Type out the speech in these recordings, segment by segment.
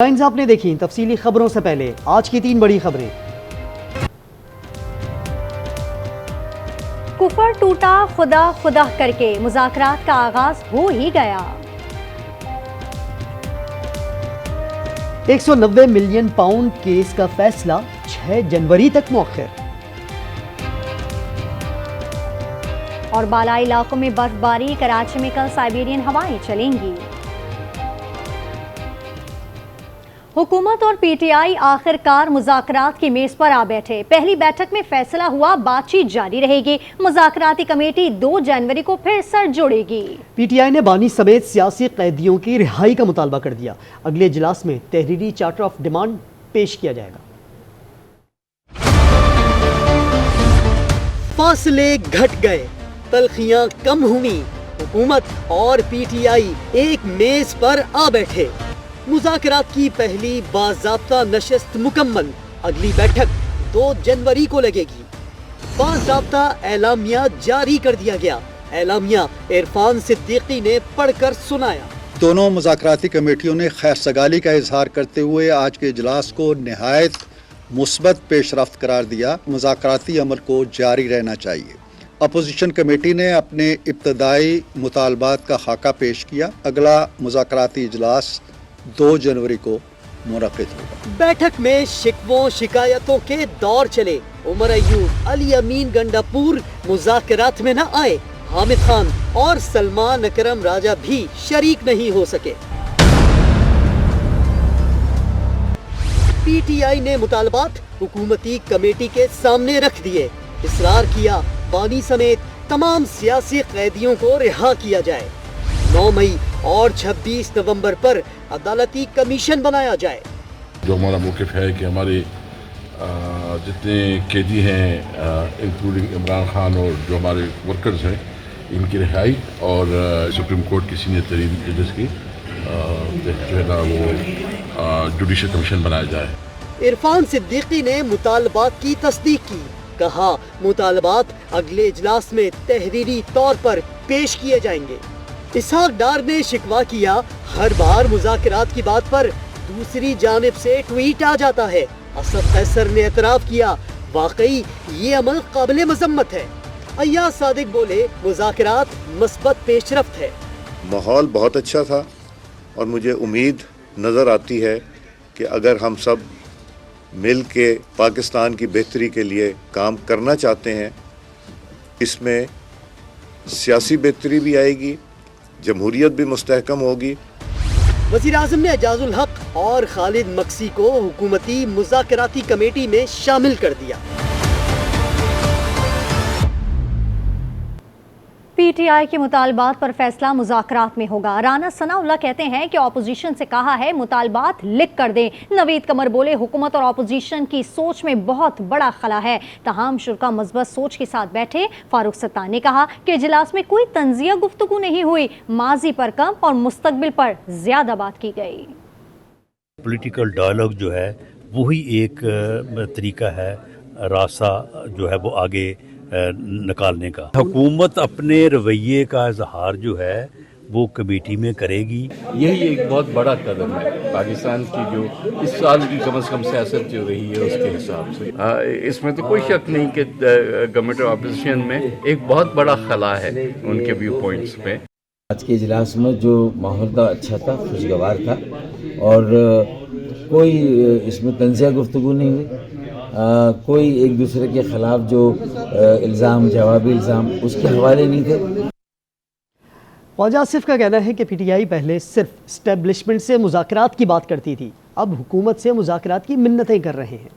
Lines آپ نے دیکھی تفصیلی خبروں سے پہلے آج کی 3 بڑی خبریں۔ کفر ٹوٹا خدا خدا کر کے مذاکرات کا آغاز ہو ہی گیا۔ 190 ملین پاؤنڈ کیس کا فیصلہ 6 جنوری تک مؤخر۔ اور بالائی علاقوں میں برف باری، کراچی میں کل سائبیرین ہوائیں چلیں گی۔ حکومت اور پی ٹی آئی آخر کار مذاکرات کی میز پر آ بیٹھے۔ پہلی بیٹھک میں فیصلہ ہوا بات چیت جاری رہے گی۔ مذاکراتی کمیٹی 2 جنوری کو پھر سر جوڑے گی۔ پی ٹی آئی نے بانی سمیت سیاسی قیدیوں کی رہائی کا مطالبہ کر دیا۔ اگلے اجلاس میں تحریری چارٹر آف ڈیمانڈ پیش کیا جائے گا۔ فاصلے گھٹ گئے، تلخیاں کم ہوئیں، حکومت اور پی ٹی آئی ایک میز پر آ بیٹھے۔ مذاکرات کی پہلی باضابطہ نشست مکمل، اگلی بیٹھک 2 جنوری کو لگے گی۔ باضابطہ اعلامیہ جاری کر دیا گیا۔ اعلامیہ عرفان صدیقی نے پڑھ کر سنایا۔ دونوں مذاکراتی کمیٹیوں نے خیر سگالی کا اظہار کرتے ہوئے آج کے اجلاس کو نہایت مثبت پیش رفت قرار دیا۔ مذاکراتی عمل کو جاری رہنا چاہیے۔ اپوزیشن کمیٹی نے اپنے ابتدائی مطالبات کا خاکہ پیش کیا۔ اگلا مذاکراتی اجلاس 2 جنوری کو منعقد ہوگا۔ بیٹھک میں شکووں شکایتوں کے دور چلے۔ عمر ایوب، علی امین گنڈاپور مذاکرات میں نہ آئے۔ حامد خان اور سلمان اکرم راجہ بھی شریک نہیں ہو سکے۔ پی ٹی آئی نے مطالبات حکومتی کمیٹی کے سامنے رکھ دیے۔ اصرار کیا بانی سمیت تمام سیاسی قیدیوں کو رہا کیا جائے۔ 9 مئی اور 26 نومبر پر عدالتی کمیشن بنایا جائے۔ جو ہمارا موقف ہے کہ ہمارے جتنے قیدی ہیں انکلوڈنگ عمران خان اور جو ہمارے ورکرز ہیں ان کی رہائی اور سپریم کورٹ کی سینئر ترین ججز کی جو ہے نا وہ جوڈیشل کمیشن بنایا جائے۔ عرفان صدیقی نے مطالبات کی تصدیق کی، کہا مطالبات اگلے اجلاس میں تحریری طور پر پیش کیے جائیں گے۔ اسحاق ڈار نے شکوہ کیا، ہر بار مذاکرات کی بات پر دوسری جانب سے ٹویٹ آ جاتا ہے۔ اسد قیصر نے اعتراف کیا، واقعی یہ عمل قابل مذمت ہے۔ ایاز صادق بولے، مذاکرات مثبت پیش رفت ہے۔ ماحول بہت اچھا تھا اور مجھے امید نظر آتی ہے کہ اگر ہم سب مل کے پاکستان کی بہتری کے لیے کام کرنا چاہتے ہیں، اس میں سیاسی بہتری بھی آئے گی، جمہوریت بھی مستحکم ہوگی۔ وزیر اعظم نے اعجاز الحق اور خالد مکسی کو حکومتی مذاکراتی کمیٹی میں شامل کر دیا۔ پی ٹی آئی کے مطالبات پر فیصلہ مذاکرات میں ہوگا۔ رانا ثناء اللہ کہتے ہیں کہ اپوزیشن سے کہا ہے مطالبات لکھ کر دیں۔ نوید قمر بولے، حکومت اور اپوزیشن کی سوچ میں بہت بڑا خلا ہے، تاہم شرکا مثبت سوچ کے ساتھ بیٹھے۔ فاروق ستار نے کہا کہ اجلاس میں کوئی تنزیہ گفتگو نہیں ہوئی، ماضی پر کم اور مستقبل پر زیادہ بات کی گئی۔ پولیٹیکل ڈائلاگ جو ہے وہی ایک طریقہ ہے، راستہ جو ہے وہ آگے نکالنے کا۔ حکومت اپنے رویے کا اظہار جو ہے وہ کمیٹی میں کرے گی۔ یہی ایک بہت بڑا قدم ہے پاکستان کی، جو اس سال کی کم از کم سیاست جو رہی ہے اس کے حساب سے۔ اس میں تو کوئی شک نہیں کہ گورنمنٹ اور اپوزیشن میں ایک بہت بڑا خلا ہے ان کے ویو پوائنٹس پہ۔ آج کے اجلاس میں جو ماحول تھا اچھا تھا، خوشگوار تھا، اور کوئی اس میں تنزیہ گفتگو نہیں ہوئی، کوئی ایک دوسرے کے خلاف جو الزام، جوابی الزام اس کے حوالے نہیں تھے۔ خواجہ آصف کا کہنا ہے کہ پی ٹی آئی پہلے صرف اسٹیبلشمنٹ سے مذاکرات کی بات کرتی تھی، اب حکومت سے مذاکرات کی منتیں کر رہے ہیں۔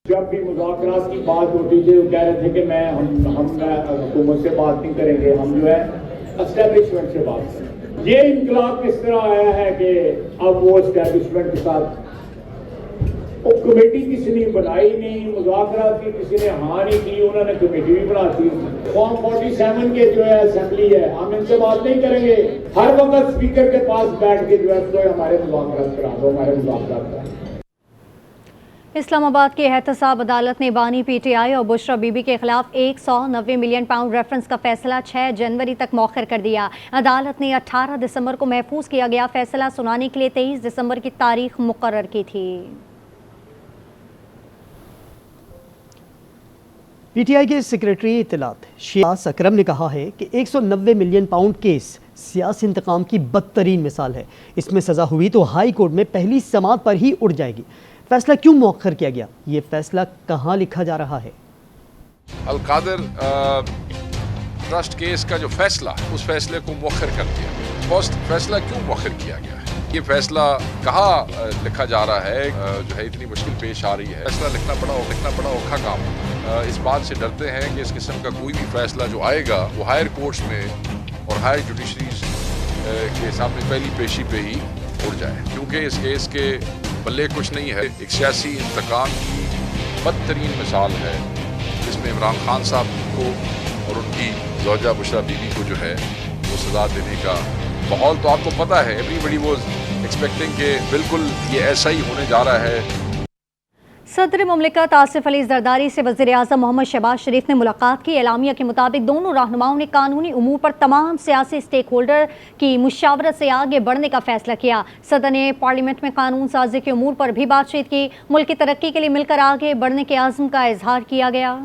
جب بھی مذاکرات کی بات ہوتی تھی وہ کہہ رہے تھے کہ ہم حکومت سے بات نہیں کریں گے، ہم جو ہے اسٹیبلشمنٹ سے بات کریں گے۔ یہ انقلاب کس طرح آیا ہے کہ اب وہ اسٹیبلشمنٹ کے ساتھ کمیٹی کسی نے بنائی نہیں، مذاکرات کی کسی نے ہاں نہیں کی، انہوں نے کمیٹی بھی بناتی۔ فارم 47 کے جو ہے اسمبلی ہے، ہم ان سے بات نہیں کریں گے، ہر وقت اسپیکر کے پاس بیٹھ کے جو ہے کوئی ہمارے مذاکرات کرا دو، ہمارے مذاکرات کرا دو۔ اسلام آباد کی احتساب عدالت نے بانی پی ٹی آئی اور بشرا بی بی کے خلاف 190 ملین پاؤنڈ ریفرنس کا فیصلہ 6 جنوری تک مؤخر کر دیا۔ عدالت نے 18 دسمبر کو محفوظ کیا گیا فیصلہ سنانے کے لیے 23 دسمبر کی تاریخ مقرر کی تھی۔ پی ٹی آئی کے سیکریٹری اطلاعات شیاس اکرم نے کہا ہے کہ 190 ملین پاؤنڈ کیس سیاسی انتقام کی بدترین مثال ہے۔ اس میں سزا ہوئی تو ہائی کورٹ میں پہلی سماعت پر ہی اڑ جائے گی۔ فیصلہ کیوں مؤخر کیا گیا؟ یہ فیصلہ کہاں لکھا جا رہا ہے؟ القادر ٹرسٹ کیس کا جو فیصلہ اس فیصلے کو مؤخر کر دیا گیا۔ فیصلہ کیوں مؤخر کیا گیا ہے؟ یہ فیصلہ کہاں لکھا جا رہا ہے جو ہے اتنی مشکل پیش آ رہی ہے۔ فیصلہ لکھنا بڑا اوکھا کام ہے۔ اس بات سے ڈرتے ہیں کہ اس قسم کا کوئی بھی فیصلہ جو آئے گا وہ ہائر کورٹس میں اور ہائر جوڈیشریز کے سامنے پہلی پیشی پہ ہی اڑ جائے، کیونکہ اس کیس کے بلے کچھ نہیں ہے۔ ایک سیاسی انتقام کی بدترین مثال ہے جس میں عمران خان صاحب کو اور ان کی زوجہ بشرا بی بی کو جو ہے وہ سزا دینے کا ماحول تو آپ کو پتہ ہے، ایوری بڈی واز ایکسپیکٹنگ کہ بالکل یہ ایسا ہی ہونے جا رہا ہے۔ صدر مملکت آصف علی زرداری سے وزیر اعظم محمد شہباز شریف نے ملاقات کی۔ اعلامیہ کے مطابق دونوں رہنماؤں نے قانونی امور پر تمام سیاسی اسٹیک ہولڈر کی مشاورت سے آگے بڑھنے کا فیصلہ کیا۔ صدر نے پارلیمنٹ میں قانون سازی کے امور پر بھی بات چیت کی۔ ملک کی ترقی کے لیے مل کر آگے بڑھنے کے عزم کا اظہار کیا گیا۔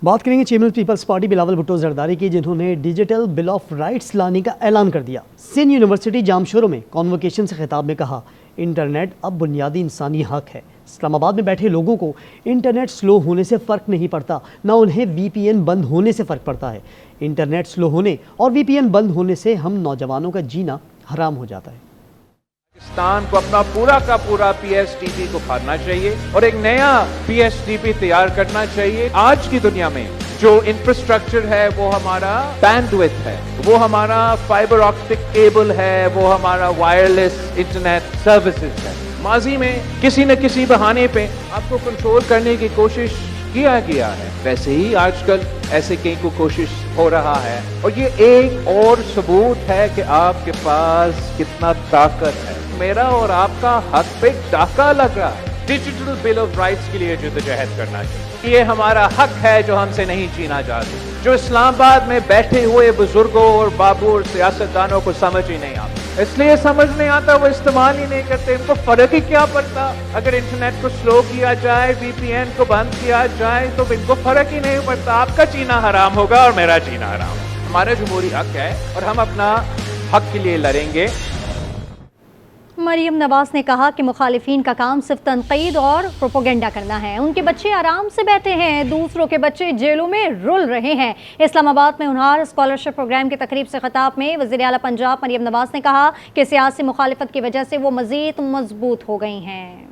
بات کریں گے چیئرمین پیپلز پارٹی بلاول بھٹو زرداری کی، جنہوں نے ڈیجیٹل بل آف رائٹس لانے کا اعلان کر دیا۔ سندھ یونیورسٹی جامشورو میں کانووکیشن سے خطاب میں کہا، انٹرنیٹ اب بنیادی انسانی حق ہے۔ اسلام آباد میں بیٹھے لوگوں کو انٹرنیٹ سلو ہونے سے فرق نہیں پڑتا، نہ انہیں وی پی این بند ہونے سے فرق پڑتا ہے۔ انٹرنیٹ سلو ہونے اور وی پی این بند ہونے سے ہم نوجوانوں کا جینا حرام ہو جاتا ہے۔ پاکستان کو اپنا پورا کا پورا پی ایس ٹی پی کو پھاڑنا چاہیے اور ایک نیا پی ایس ٹی پی تیار کرنا چاہیے۔ آج کی دنیا میں جو انفراسٹرکچر ہے وہ ہمارا بینڈ وڈتھ ہے، وہ ہمارا فائبر آپٹک کیبل ہے، وہ ہمارا وائرلیس انٹرنیٹ سروسز ہے۔ ماضی میں کسی نہ کسی بہانے پہ آپ کو کنٹرول کرنے کی کوشش کیا گیا ہے، ویسے ہی آج کل ایسے کئی کو کوشش ہو رہا ہے، اور یہ ایک اور ثبوت ہے کہ آپ کے پاس کتنا طاقت ہے۔ میرا اور آپ کا حق پہ ڈاکہ لگ رہا ہے۔ ڈیجیٹل بل آف رائٹس کے لیے جدوجہد کرنا چاہیے، یہ ہمارا حق ہے جو ہم سے نہیں چھینا جاتا۔ جو اسلام آباد میں بیٹھے ہوئے بزرگوں اور بابو اور سیاستدانوں کو سمجھ ہی نہیں آتا، اس لیے سمجھ نہیں آتا، وہ استعمال ہی نہیں کرتے، ان کو فرق ہی کیا پڑتا۔ اگر انٹرنیٹ کو سلو کیا جائے، وی پی این کو بند کیا جائے تو ان کو فرق ہی نہیں پڑتا۔ آپ کا جینا حرام ہوگا اور میرا جینا حرام ہوگا۔ ہمارا جمہوری حق ہے اور ہم اپنا حق کے لیے لڑیں گے۔ مریم نواز نے کہا کہ مخالفین کا کام صرف تنقید اور پروپیگنڈا کرنا ہے۔ ان کے بچے آرام سے بیٹھے ہیں، دوسروں کے بچے جیلوں میں رل رہے ہیں۔ اسلام آباد میں ہنار اسکالرشپ پروگرام کی تقریب سے خطاب میں وزیر اعلیٰ پنجاب مریم نواز نے کہا کہ سیاسی مخالفت کی وجہ سے وہ مزید مضبوط ہو گئی ہیں۔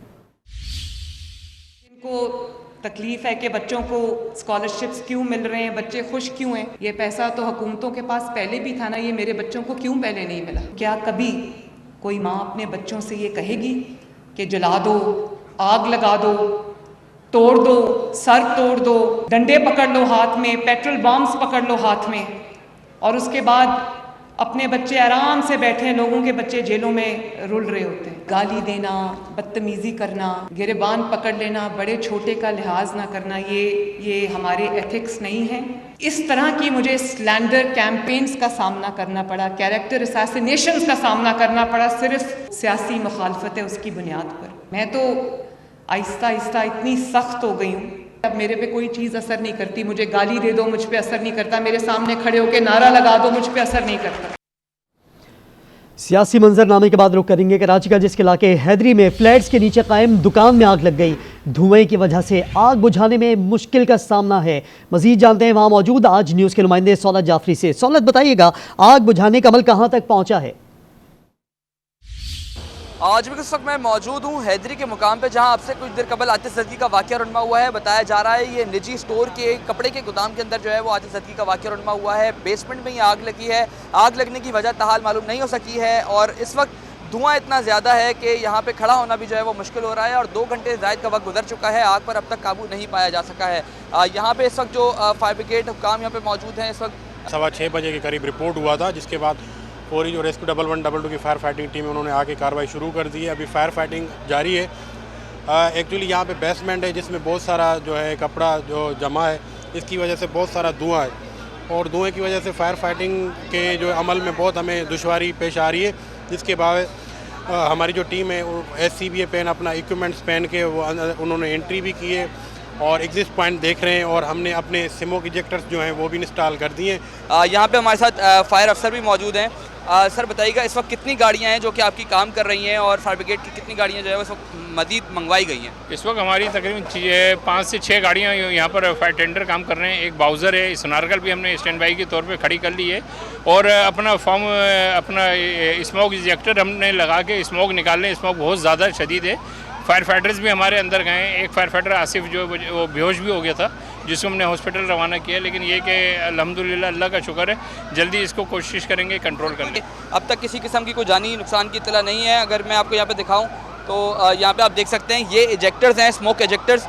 ان کو تکلیف ہے کہ بچوں کو اسکالرشپس کیوں مل رہے ہیں، بچے خوش کیوں ہیں؟ یہ پیسہ تو حکومتوں کے پاس پہلے بھی تھا نا، یہ میرے بچوں کو کیوں پہلے نہیں ملا؟ کیا کبھی کوئی ماں اپنے بچوں سے یہ کہے گی کہ جلا دو، آگ لگا دو، توڑ دو، سر توڑ دو، ڈنڈے پکڑ لو ہاتھ میں، پیٹرول بامز پکڑ لو ہاتھ میں، اور اس کے بعد اپنے بچے آرام سے بیٹھے ہیں، لوگوں کے بچے جیلوں میں رل رہے ہوتے ہیں؟ گالی دینا، بدتمیزی کرنا، گریبان پکڑ لینا، بڑے چھوٹے کا لحاظ نہ کرنا، یہ ہمارے ایتھکس نہیں ہیں۔ اس طرح کی مجھے سلینڈر کیمپینز کا سامنا کرنا پڑا، کیریکٹر اسیسینیشنز کا سامنا کرنا پڑا، صرف سیاسی مخالفت ہے اس کی بنیاد پر۔ میں تو آہستہ آہستہ اتنی سخت ہو گئی ہوں، اب میرے پہ کوئی چیز اثر نہیں کرتی، مجھے گالی دے دو مجھ پہ اثر نہیں کرتا، میرے سامنے کھڑے ہو کے نعرہ لگا دو مجھ پہ اثر نہیں کرتا۔ سیاسی منظر نامے کے بعد رخ کریں گے کراچی کا، جس کے علاقے حیدری میں فلیٹس کے نیچے قائم دکان میں آگ لگ گئی۔ دھوئیں کی وجہ سے آگ بجھانے میں مشکل کا سامنا ہے۔ مزید جانتے ہیں وہاں موجود آج نیوز کے نمائندے سولت جعفری سے۔ سولت، بتائیے گا آگ بجھانے کا عمل کہاں تک پہنچا ہے؟ آج بھی اس وقت میں موجود ہوں حیدری کے مقام پہ، جہاں اب سے کچھ دیر قبل آتش زدگی کا واقعہ رونما ہوا ہے۔ بتایا جا رہا ہے یہ نجی سٹور کے کپڑے کے گودام کے اندر جو ہے وہ آتش زدگی کا واقعہ رونما ہوا ہے۔ بیسمنٹ میں یہ آگ لگی ہے، آگ لگنے کی وجہ تاحال معلوم نہیں ہو سکی ہے، اور اس وقت دھواں اتنا زیادہ ہے کہ یہاں پہ کھڑا ہونا بھی جو ہے وہ مشکل ہو رہا ہے، اور 2 گھنٹے زائد کا وقت گزر چکا ہے، آگ پر اب تک قابو نہیں پایا جا سکا ہے۔ یہاں پہ اس وقت جو فائر بریگیڈ حکام یہاں پہ موجود ہیں، اس وقت 6:15 بجے کے قریب رپورٹ ہوا تھا، جس کے بعد फौरी जो रेस्क्यू 1112 की फायर फाइटिंग टीम है उन्होंने आके कार्रवाई शुरू कर दी है। अभी फायर फाइटिंग जारी है। एक्चुअली यहाँ पे बेसमेंट है जिसमें बहुत सारा जो है कपड़ा जो जमा है, इसकी वजह से बहुत सारा धुआं है और धुएँ की वजह से फायर फाइटिंग के जो अमल में बहुत हमें दुश्वारी पेश आ रही है, जिसके बाद हमारी जो टीम है SCBA पेन अपना इक्विपमेंट्स पहन के वो उन्होंने एंट्री भी की है और एग्जिस्ट पॉइंट देख रहे हैं और हमने अपने स्मोक इजेक्टर्स जो हैं वो भी इंस्टॉल कर दिए हैं। यहाँ पे हमारे साथ फायर अफसर भी मौजूद हैं। सर बताइएगा इस वक्त कितनी गाड़ियाँ हैं जो कि आपकी काम कर रही हैं और फायर ब्रिगेड की कितनी गाड़ियाँ जो है इस वक्त मजीद मंगवाई गई हैं? इस वक्त हमारी तकरीबन 5 से 6 गाड़ियाँ यहाँ पर फायर टेंडर काम कर रहे हैं। एक बाउज़र है, स्नारगल भी हमने स्टैंड बाई के तौर पे खड़ी कर ली है और अपना स्मोक इजेक्टर हमने लगा के स्मोक निकालने। स्मोक बहुत ज़्यादा शदीद है। फायर फाइटर्स भी हमारे अंदर गए हैं। एक फायर फाइटर आसिफ जो वो बेहोश भी हो गया था, जिसको हमने हॉस्पिटल रवाना किया, लेकिन ये कि अल्हम्दुलिल्लाह अल्लाह का शुक्र है, जल्दी इसको कोशिश करेंगे कंट्रोल करने। अब तक किसी किस्म की कोई जानी नुकसान की इत्तला नहीं है। अगर मैं आपको यहाँ पे दिखाऊं तो यहाँ पे आप देख सकते हैं ये इजेक्टर्स हैं, स्मोक इजेक्टर्स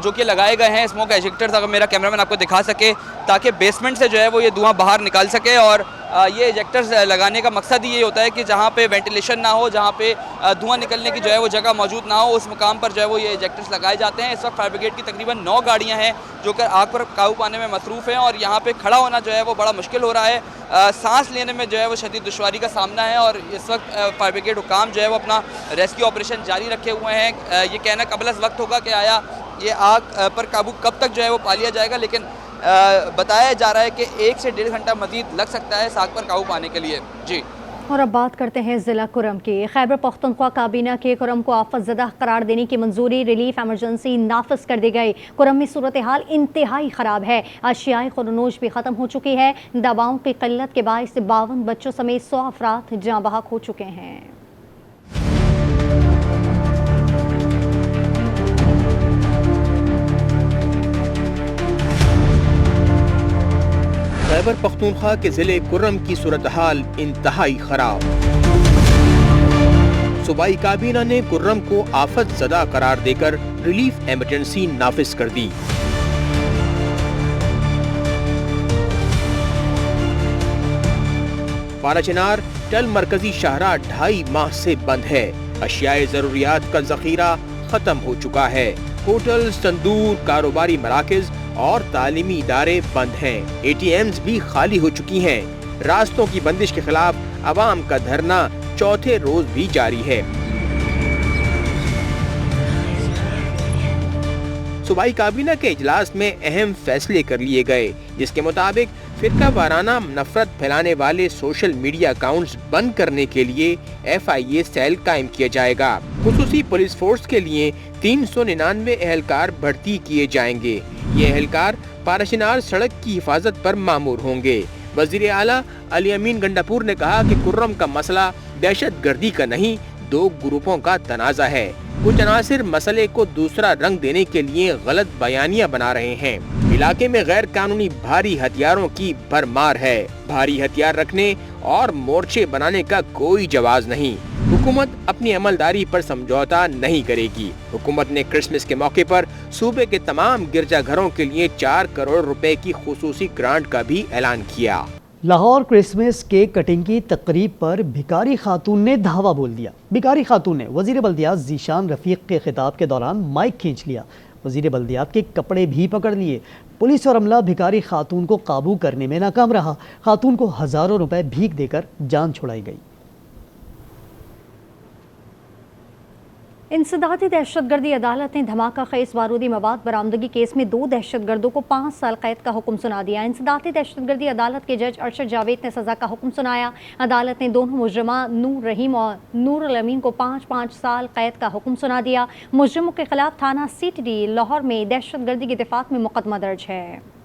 जो कि लगाए गए हैं। स्मोक इजेक्टर्स अगर मेरा कैमरामैन आपको दिखा सके ताकि बेसमेंट से जो है वो ये धुआं बाहर निकाल सके। और ये इजेक्टर्स लगाने का मकसद ही ये होता है कि जहाँ पे वेंटिलेशन ना हो, जहाँ पे धुआं निकलने की जो है वो जगह मौजूद ना हो, उस मुकाम पर जो है वो ये इजेक्टर्स लगाए जाते हैं। इस वक्त फायर ब्रिगेड की तकरीबन 9 गाड़ियाँ हैं जो कि आग पर काबू पाने में मसरूफ़ हैं और यहाँ पे खड़ा होना जो है वो बड़ा मुश्किल हो रहा है। सांस लेने में जो है वो शदीद दुश्वारी का सामना है और इस वक्त फायर ब्रिगेड हुकाम जो है वो अपना रेस्क्यू ऑपरेशन जारी रखे हुए हैं। ये कहना कबल अज़ वक्त होगा कि आया ये आग पर काबू कब तक जो है वो पा लिया जाएगा, लेकिन बताया जा रहा है कि 1 से 1.5 घंटा मजीद लग सकता है इस आग पर काबू पाने के लिए। जी, और अब बात करते हैं ज़िला कुरम की। खैबर पख्तूनख्वा काबीना के कुरम को आफत ज़दा करार देने की मंजूरी, रिलीफ एमरजेंसी नाफिज कर दी गई। कुरम में सूरत हाल इंतहाई ख़राब है। अशियाई खुरनोश भी ख़त्म हो चुकी है। दवाओं की किल्लत के बायस 52 बच्चों समेत 100 अफराद जाँ बहक हो चुके हैं। खैबर पख्तूनख्वा के ज़िले कुर्रम की सूरत हाल इंतहाई खराब। सूबाई काबीना ने कुर्रम को आफत ज़दा करार देकर रिलीफ एमरजेंसी नाफिज कर दी। पाराचनार टल मरकजी शाहरा 2.5 माह से बंद है। अशियाए ज़रूरियात का ज़ख़ीरा ख़त्म हो चुका है। होटल, तंदूर, कारोबारी मराकज़ और तालीमी इदारे बंद हैं। ATMs भी खाली हो चुकी हैं। रास्तों की बंदिश के खिलाफ अवाम का धरना चौथे रोज भी जारी है। सूबाई काबीना के इजलास में अहम फैसले कर लिए गए, जिसके मुताबिक फिरका वाराना नफरत फैलाने वाले सोशल मीडिया अकाउंट्स बंद करने के लिए FIA सेल कायम किया जाएगा। खुसूसी पुलिस फोर्स के लिए 399 एहलकार भर्ती किए जाएंगे। ये एहलकार पाराशिनार सड़क की हिफाजत पर मामूर होंगे। वजीर आला अली अमीन गंडापुर ने कहा कि कुर्रम का मसला दहशत गर्दी का नहीं, 2 ग्रुपों का तनाज़ा है। कुछ अनासिर मसले को दूसरा रंग देने के लिए गलत बयानियां बना रहे हैं। इलाके में गैर कानूनी भारी हथियारों की भरमार है। भारी हथियार रखने और मोर्चे बनाने का कोई जवाज नहीं। हुकूमत अपनी अमलदारी पर समझौता नहीं करेगी। हुकूमत ने क्रिसमस के मौके पर सूबे के तमाम गिरजाघरों के लिए 4 करोड़ रुपए की खुसूसी ग्रांट का भी ऐलान किया। लाहौर क्रिसमस केक कटिंग की तकरीब पर भिकारी खातून ने धावा बोल दिया। भिकारी खातून ने वजीर बल्दियात ज़ीशान रफ़ीक के खिताब के दौरान माइक खींच लिया। वजीर बल्दियात के कपड़े भी पकड़ लिए। पुलिस और अमला भिकारी खातून को काबू करने में नाकाम रहा। खातून को हज़ारों रुपए भीख देकर जान छुड़ाई गई। इंसदादी दहशतगर्दी अदालत ने धमाका खेज बारूदी मवाद बरामदगी केस में 2 दहशतगर्दों को 5 साल कैद का हुक्म सुना दिया। इंसदादी दहशतगर्दी अदालत के जज अरशद जावेद ने सज़ा का हुक्म सुनाया। अदालत ने दोनों मुजरिमा नूर रहीम और नूर अल अमीन को 5-5 साल कैद का हुक्म सुना दिया। मुजरिमों के खिलाफ थाना CTD लाहौर में दहशतगर्दी की दिफात में मुकदमा दर्ज है।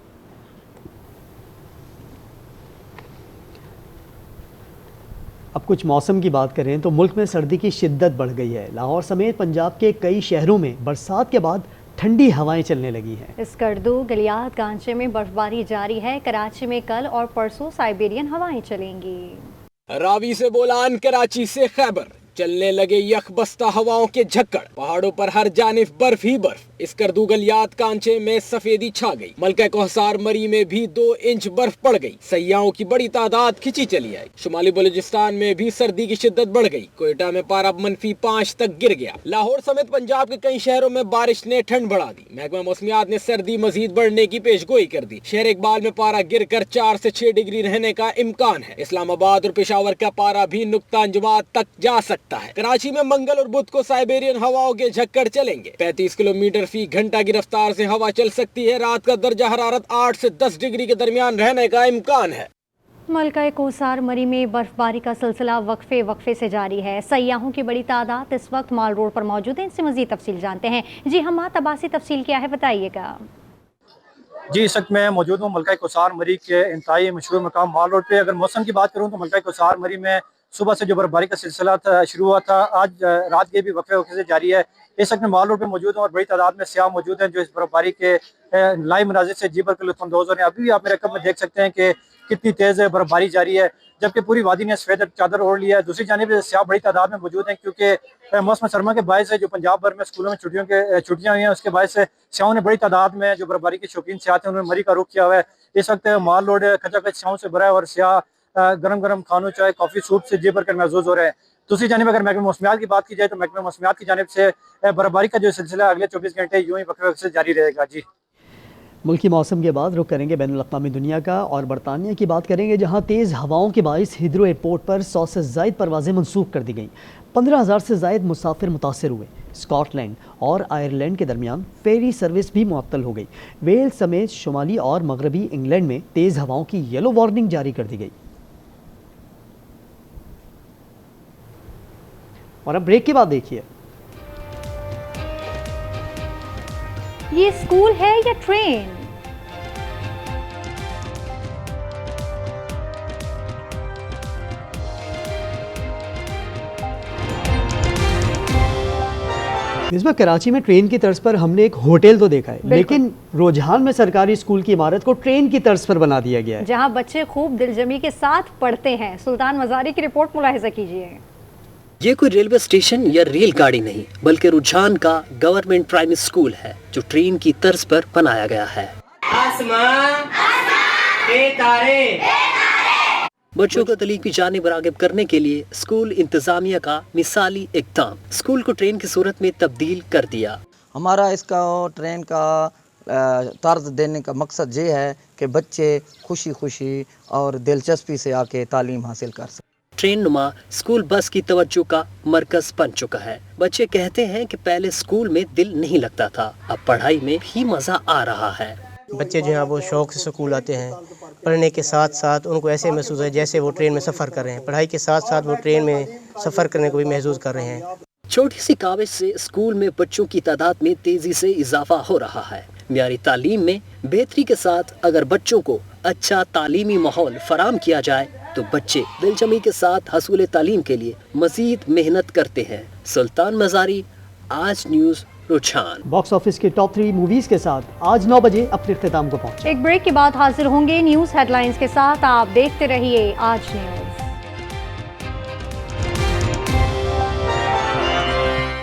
अब कुछ मौसम की बात करें तो मुल्क में सर्दी की शिद्दत बढ़ गई है। लाहौर समेत पंजाब के कई शहरों में बरसात के बाद ठंडी हवाएं चलने लगी हैं। स्कर्दू, गलियात, गांचे में बर्फबारी जारी है। कराची में कल और परसों साइबेरियन हवाएं चलेंगी। रावी से बोलान, कराची से खैबर चलने लगे यखबस्ता हवाओं के झक्कड़। पहाड़ों पर हर जानिब बर्फ ही बर्फ। इस करदूगलियात कांचे में सफेदी छा गई। मलका कोहसार मरी में भी 2 इंच बर्फ पड़ गई। सयाहों की बड़ी तादाद खिंची चली आई। शुमाली बलूचिस्तान में भी सर्दी की शिद्दत बढ़ गई। कोयटा में पारा -5 तक गिर गया। लाहौर समेत पंजाब के कई शहरों में बारिश ने ठंड बढ़ा दी। महकमा मौसमियात ने सर्दी मजीद बढ़ने की पेशगोई कर दी। शहर इकबाल में पारा गिर कर 4 से 6 डिग्री रहने का इम्कान है। इस्लामाबाद और पेशावर का पारा भी नुक्ता अंजमात तक जा सकता है। कराची में मंगल और बुध को साइबेरियन हवाओं के झक्कड़ चलेंगे। 35 किलोमीटर फी घंटा की रफ्तार से हवा चल सकती है। रात का दर्जा हरारत 8 से 10 डिग्री के दरमियान रहने का इम्कान है। मलका कोसार मरी में बर्फबारी का सिलसिला वक्फे से जारी है। सयाहों की बड़ी तादाद इस वक्त माल रोड पर मौजूद है। इनसे मजीद तफसील जानते हैं। जी हमाद अब्बासी, तफसील क्या है बताइएगा। जी इस वक्त मैं मौजूद हूँ मलका कोसार मरी के इंतहाई मशहूर मकाम माल रोड पे। अगर मौसम की बात करूँ तो मलका कोसार मरी में सुबह से जो बर्फबारी का सिलसिला शुरू हुआ था, आज रात के भी वक्फे से जारी है। इस वक्त मैं माल रोड पे मौजूद हूँ और बड़ी तादाद में सियाह मौजूद हैं जो इस बर्फबारी के लाइव मनाजिर से जी भर के लुत्फ़अंदोज़ हो रहे हैं। अभी भी आप मेरे कब में देख सकते हैं कि कितनी तेज़ बर्फबारी जारी है, जबकि पूरी वादी ने सफ़ेद चादर ओढ़ लिया है। दूसरी जानिब सियाह बड़ी तादाद में मौजूद हैं क्योंकि मौसम सरमा के बायस है जो पंजाब भर में स्कूलों में छुट्टियाँ हुई हैं, उसके बायस सियाहों ने बड़ी तादाद में जो बर्फबारी के शौकीन सियाह थे उन्होंने मरी का रुख किया हुआ है। इस वक्त माल रोड खचाखच सियाहों से भरा है और सियाह गरम गरम खानों, चाय, कॉफ़ी, सूप से जी भर कर महसूस हो रहे हैं। दूसरी जानिब अगर महकमा मौसमियात की बात की जाए तो महकमा मौसमियात की जानिब से बर्फबारी का जो सिलसिला अगले 24 घंटे यूं ही वक्फे से जारी रहेगा। जी मुल्की मौसम के बाद रुख करेंगे बैनुल अक़वामी दुनिया का और बरतानिया की बात करेंगे, जहां तेज़ हवाओं के बाइस हिथरो एयरपोर्ट पर 100 से ज़ायद परवाज़ें मनसूख कर दी गईं। 15,000 से ज़ायद मुसाफिर मुतासर हुए। स्कॉटलैंड और आयरलैंड के दरमियान फेरी सर्विस भी मुअत्तल हो गई। वेल्स समेत शुमाली और मगरबी इंग्लैंड में तेज़ हवाओं की येलो वार्निंग जारी कर दी गई। और अब ब्रेक के बाद देखिए, ये स्कूल है या ट्रेन? इस बार कराची में ट्रेन की तर्ज पर हमने एक होटल तो देखा है, लेकिन रुझान में सरकारी स्कूल की इमारत को ट्रेन की तर्ज पर बना दिया गया है, जहां बच्चे खूब दिलजमी के साथ पढ़ते हैं। सुल्तान मजारी की रिपोर्ट मुलाहिजा कीजिए। ये कोई रेलवे स्टेशन या रेलगाड़ी नहीं, बल्कि रुझान का गवर्नमेंट प्राइमरी स्कूल है जो ट्रेन की तर्ज पर बनाया गया है। बच्चों को तलीम की जानिब राग़िब करने के लिए स्कूल इंतजामिया का मिसाली इक़दाम, स्कूल को ट्रेन की सूरत में तब्दील कर दिया। हमारा इसका ट्रेन का तर्ज देने का मकसद ये है कि बच्चे खुशी खुशी और दिलचस्पी से आके तालीम हासिल कर सकें। ट्रेन नुमा स्कूल बस की तवज्जो का मरकज बन चुका है। बच्चे कहते हैं कि पहले स्कूल में दिल नहीं लगता था, अब पढ़ाई में भी मजा आ रहा है। बच्चे जो है वो शौक से स्कूल आते हैं, पढ़ने के साथ साथ उनको ऐसे महसूस है जैसे वो ट्रेन में सफ़र कर रहे हैं। पढ़ाई के साथ साथ वो ट्रेन में सफ़र करने को भी महसूस कर रहे हैं। छोटी सी काविश से स्कूल में बच्चों की तादाद में तेजी से इजाफा हो रहा है। मियारी तालीम में बेहतरी के साथ अगर बच्चों को अच्छा तालीमी माहौल फराम किया जाए तो बच्चे दिलजमी के साथ हसूल तालीम के लिए मजीद मेहनत करते हैं। सुल्तान मजारी, आज न्यूज़, रुझान। बॉक्स ऑफिस के टॉप 3 मूवीज के साथ आज 9 बजे अपने इख्तिताम को पहुंचे। एक ब्रेक के बाद हाजिर होंगे न्यूज़ हेडलाइंस के साथ। आप देखते रहिए आज न्यूज़।